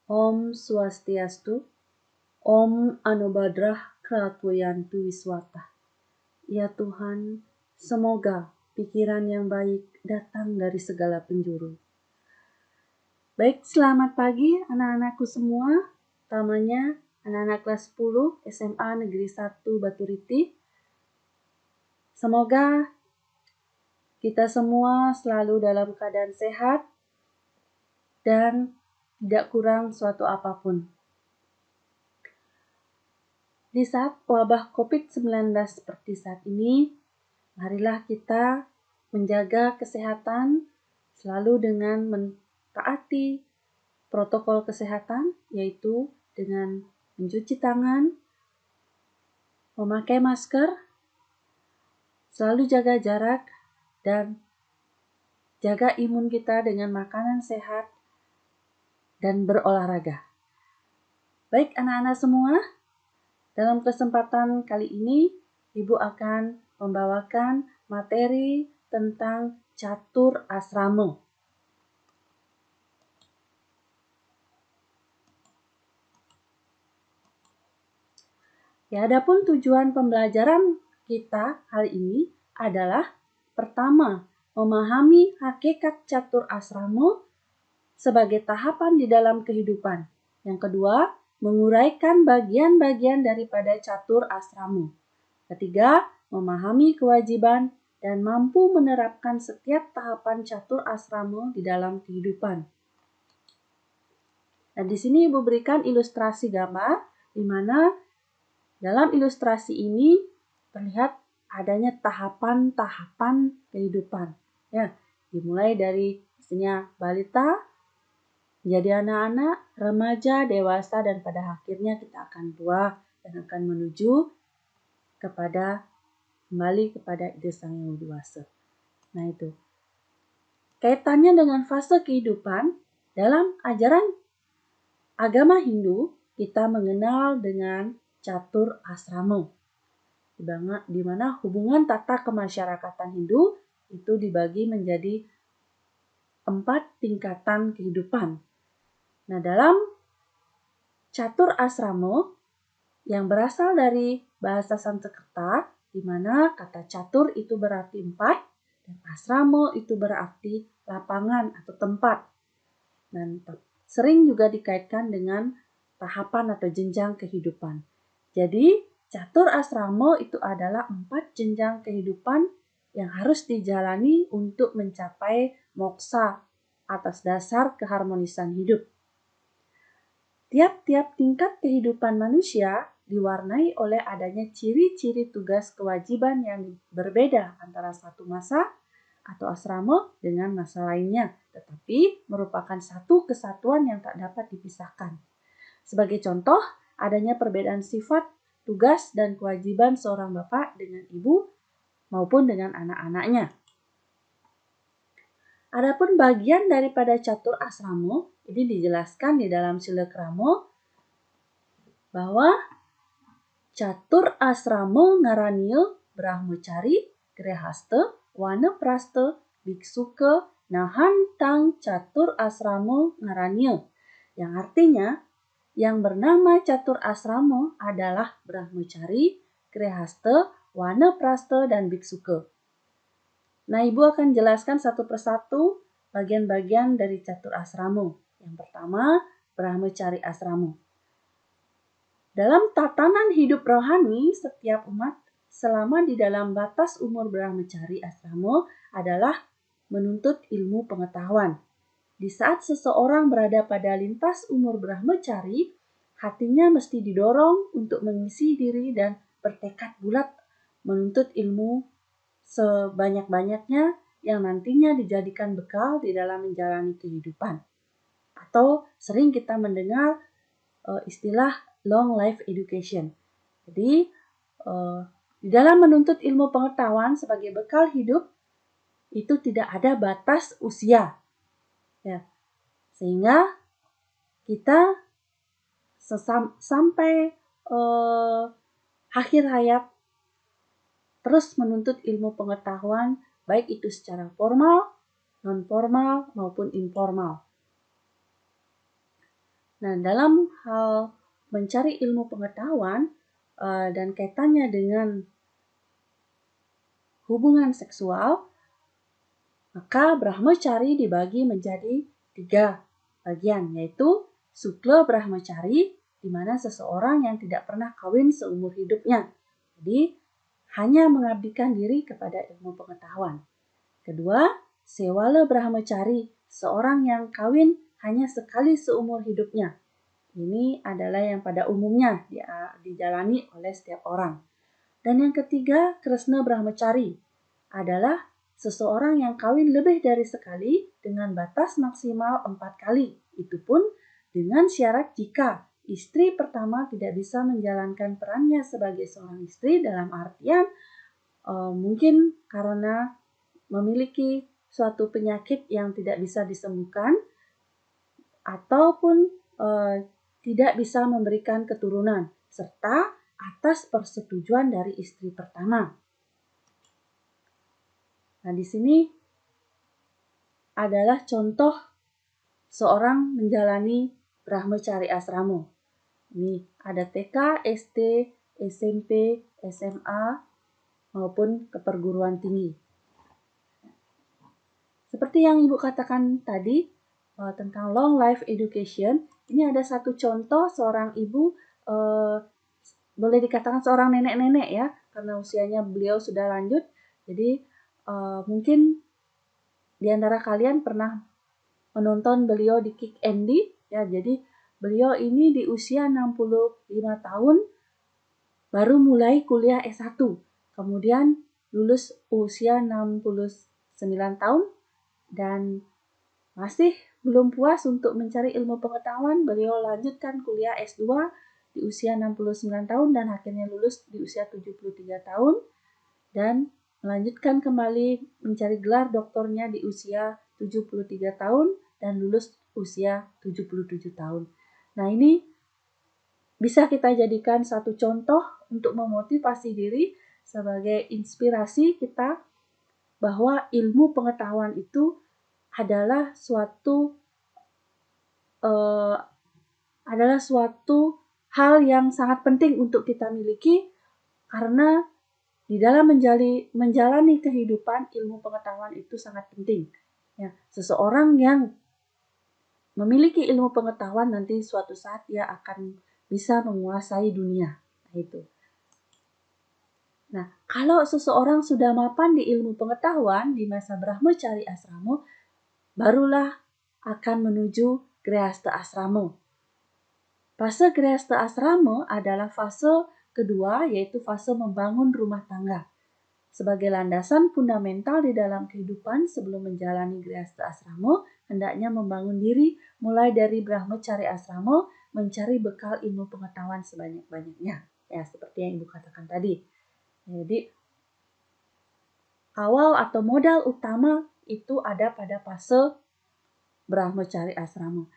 Om Swastiastu, Om Anubadrah Kratuyantu Wiswata. Ya Tuhan, semoga pikiran yang baik datang dari segala penjuru. Baik, selamat pagi anak-anakku semua, utamanya anak-anak kelas 10 SMA Negeri 1 Baturiti. Semoga kita semua selalu dalam keadaan sehat dan tidak kurang suatu apapun. Di saat wabah COVID-19 seperti saat ini, marilah kita menjaga kesehatan selalu dengan mentaati protokol kesehatan, yaitu dengan mencuci tangan, memakai masker, selalu jaga jarak, dan jaga imun kita dengan makanan sehat dan berolahraga. Baik anak-anak semua, dalam kesempatan kali ini Ibu akan membawakan materi tentang catur asrama. Ya, adapun tujuan pembelajaran kita kali ini adalah pertama, memahami hakikat catur asrama sebagai tahapan di dalam kehidupan. Yang kedua, menguraikan bagian-bagian daripada catur asrama. Ketiga, memahami kewajiban dan mampu menerapkan setiap tahapan catur asrama di dalam kehidupan. Nah, di sini Ibu berikan ilustrasi gambar di mana dalam ilustrasi ini terlihat adanya tahapan-tahapan kehidupan. Ya, dimulai dari misalnya balita, menjadi anak-anak, remaja, dewasa, dan pada akhirnya kita akan tua dan akan menuju kembali kepada ide sang yang dewasa. Nah itu. Kaitannya dengan fase kehidupan, dalam ajaran agama Hindu, kita mengenal dengan catur asrama, di mana hubungan tata kemasyarakatan Hindu itu dibagi menjadi 4 tingkatan kehidupan. Nah, dalam catur asrama yang berasal dari bahasa Sanskerta, di mana kata catur itu berarti 4 dan asrama itu berarti lapangan atau tempat. Dan sering juga dikaitkan dengan tahapan atau jenjang kehidupan. Jadi, catur asrama itu adalah 4 jenjang kehidupan yang harus dijalani untuk mencapai moksa atas dasar keharmonisan hidup. Tiap-tiap tingkat kehidupan manusia diwarnai oleh adanya ciri-ciri tugas kewajiban yang berbeda antara satu masa atau asrama dengan masa lainnya, tetapi merupakan satu kesatuan yang tak dapat dipisahkan. Sebagai contoh, adanya perbedaan sifat, tugas, dan kewajiban seorang bapak dengan ibu maupun dengan anak-anaknya. Adapun bagian daripada catur asrama, ini dijelaskan di dalam Sila Krama bahwa catur asrama ngaranil Brahmacari, Grehasta, Wanaprasta, Biksuka, Nahantang catur asrama ngaranil, yang artinya yang bernama catur asrama adalah Brahmacari, Grehasta, Wanaprasta, dan Biksuka. Nah, Ibu akan jelaskan satu persatu bagian-bagian dari catur asrama. Yang pertama, Brahmacari asrama. Dalam tatanan hidup rohani, setiap umat selama di dalam batas umur Brahmacari asrama adalah menuntut ilmu pengetahuan. Di saat seseorang berada pada lintas umur Brahmacari, hatinya mesti didorong untuk mengisi diri dan bertekad bulat menuntut ilmu sebanyak-banyaknya yang nantinya dijadikan bekal di dalam menjalani kehidupan. Atau sering kita mendengar istilah long life education. Jadi, di dalam menuntut ilmu pengetahuan sebagai bekal hidup, itu tidak ada batas usia. Ya, sehingga kita sampai akhir hayat terus menuntut ilmu pengetahuan, baik itu secara formal, non-formal, maupun informal. Nah, dalam hal mencari ilmu pengetahuan dan kaitannya dengan hubungan seksual, maka Brahmacari dibagi menjadi 3 bagian, yaitu Sukla Brahmacari, di mana seseorang yang tidak pernah kawin seumur hidupnya. Jadi, hanya mengabdikan diri kepada ilmu pengetahuan. Kedua, Sewala Brahmacari, seorang yang kawin hanya sekali seumur hidupnya. Ini adalah yang pada umumnya dijalani oleh setiap orang. Dan yang ketiga, Kresna Brahmacari adalah seseorang yang kawin lebih dari sekali dengan batas maksimal 4 kali. Itu pun dengan syarat jika istri pertama tidak bisa menjalankan perannya sebagai seorang istri, dalam artian mungkin karena memiliki suatu penyakit yang tidak bisa disembuhkan ataupun tidak bisa memberikan keturunan, serta atas persetujuan dari istri pertama. Nah, di sini adalah contoh seorang menjalani Brahmacari Asrama. Ini ada TK, SD, SMP, SMA, maupun ke perguruan tinggi. Seperti yang Ibu katakan tadi tentang long life education, ini ada satu contoh seorang ibu, boleh dikatakan seorang nenek-nenek ya, karena usianya beliau sudah lanjut. Jadi mungkin di antara kalian pernah menonton beliau di Kick Andy ya. Jadi beliau ini di usia 65 tahun baru mulai kuliah S1. Kemudian lulus usia 69 tahun dan masih belum puas untuk mencari ilmu pengetahuan. Beliau lanjutkan kuliah S2 di usia 69 tahun dan akhirnya lulus di usia 73 tahun dan melanjutkan kembali mencari gelar doktornya di usia 73 tahun dan lulus usia 77 tahun. Nah, ini bisa kita jadikan satu contoh untuk memotivasi diri sebagai inspirasi kita bahwa ilmu pengetahuan itu adalah suatu hal yang sangat penting untuk kita miliki, karena di dalam menjalani kehidupan, ilmu pengetahuan itu sangat penting. Ya, seseorang yang memiliki ilmu pengetahuan nanti suatu saat dia akan bisa menguasai dunia. Nah, kalau seseorang sudah mapan di ilmu pengetahuan di masa Brahmacari Asrama, barulah akan menuju Grihastha Asrama. Fase Grihastha Asrama adalah fase kedua, yaitu fase membangun rumah tangga. Sebagai landasan fundamental di dalam kehidupan sebelum menjalani Grihastha Asrama, hendaknya membangun diri mulai dari Brahmacari Asrama, mencari bekal ilmu pengetahuan sebanyak-banyaknya. Ya, seperti yang Ibu katakan tadi. Jadi, awal atau modal utama itu ada pada fase Brahmacari Asrama.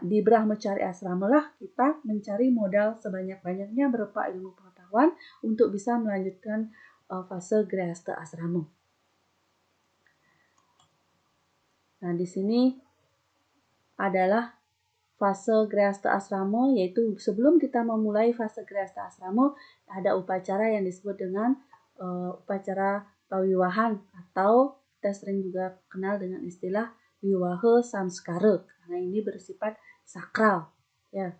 Di Brahmacari Asrama lah kita mencari modal sebanyak-banyaknya berupa ilmu pengetahuan untuk bisa melanjutkan fase Grihastha Asrama. Nah, di sini adalah fase Grihastha Asrama, yaitu sebelum kita memulai fase Grihastha Asrama ada upacara yang disebut dengan upacara pawiwahan, atau kita sering juga kenal dengan istilah Wiwaha Samskara, karena ini bersifat sakral. Ya.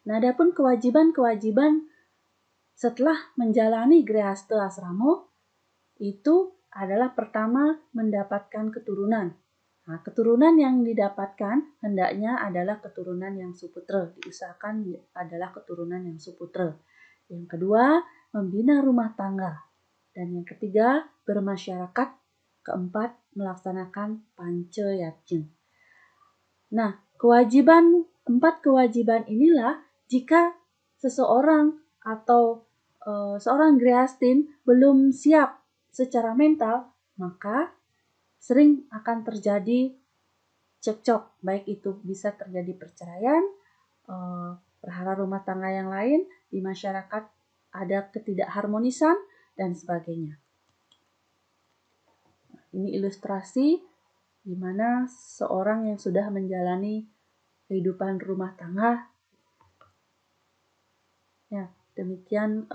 Nah, adapun kewajiban-kewajiban setelah menjalani Grihastha Asrama itu adalah pertama mendapatkan keturunan. Nah, keturunan yang didapatkan hendaknya adalah keturunan yang suputra, diusahakan adalah keturunan yang suputra. Yang kedua, membina rumah tangga. Dan yang ketiga, bermasyarakat. Keempat, melaksanakan pancayatna. Nah, empat kewajiban inilah jika seseorang atau seorang grihastin belum siap secara mental, maka sering akan terjadi cekcok, baik itu bisa terjadi perceraian, perhara rumah tangga yang lain, di masyarakat ada ketidakharmonisan, dan sebagainya. Ini ilustrasi di mana seorang yang sudah menjalani kehidupan rumah tangga. Ya, demikian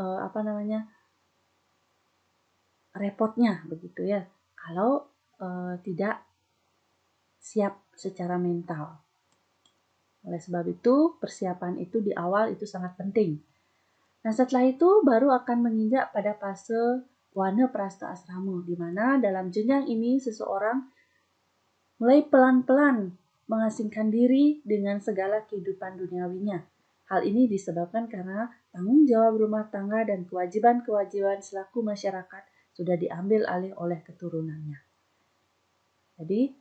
repotnya begitu ya. Kalau tidak siap secara mental. Oleh sebab itu, persiapan itu di awal itu sangat penting. Nah, setelah itu baru akan menginjak pada fase Wanaprastha Asrama, di mana dalam jenjang ini seseorang mulai pelan-pelan mengasingkan diri dengan segala kehidupan duniawinya. Hal ini disebabkan karena tanggung jawab rumah tangga dan kewajiban-kewajiban selaku masyarakat sudah diambil alih oleh keturunannya. Jadi,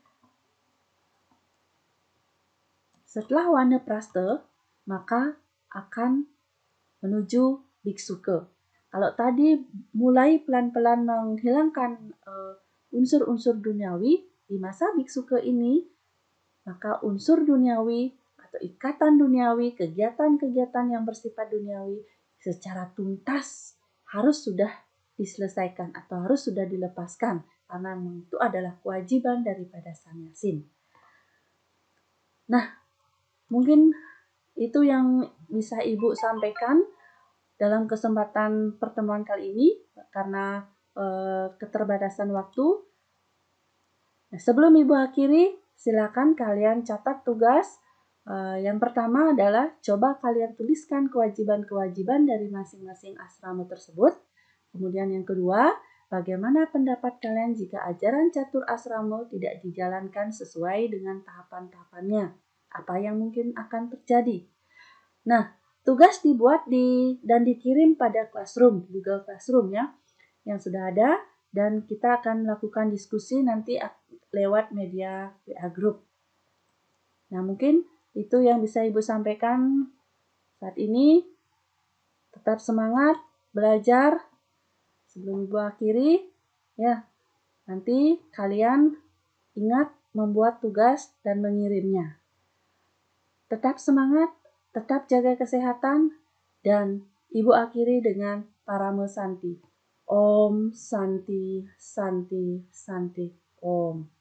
setelah Wanaprastha, maka akan menuju biksuka. Kalau tadi mulai pelan-pelan menghilangkan unsur-unsur duniawi, di masa biksuka ini, maka unsur duniawi atau ikatan duniawi, kegiatan-kegiatan yang bersifat duniawi secara tuntas harus sudah diselesaikan atau harus sudah dilepaskan, karena itu adalah kewajiban daripada sannyasin. Nah, mungkin itu yang bisa Ibu sampaikan dalam kesempatan pertemuan kali ini karena keterbatasan waktu. Nah, sebelum Ibu akhiri, silakan kalian catat tugas. Yang pertama adalah coba kalian tuliskan kewajiban-kewajiban dari masing-masing asrama tersebut. Kemudian yang kedua, bagaimana pendapat kalian jika ajaran catur asrama tidak dijalankan sesuai dengan tahapan-tahapannya? Apa yang mungkin akan terjadi? Nah, tugas dibuat dan dikirim pada Classroom, Google Classroom ya, yang sudah ada, dan kita akan melakukan diskusi nanti lewat media WA Group. Nah, mungkin itu yang bisa Ibu sampaikan saat ini. Tetap semangat belajar. Sebelum Ibu akhiri, ya, nanti kalian ingat membuat tugas dan mengirimnya. Tetap semangat, tetap jaga kesehatan, dan Ibu akhiri dengan Parama Santi. Om Santi Santi Santi Om.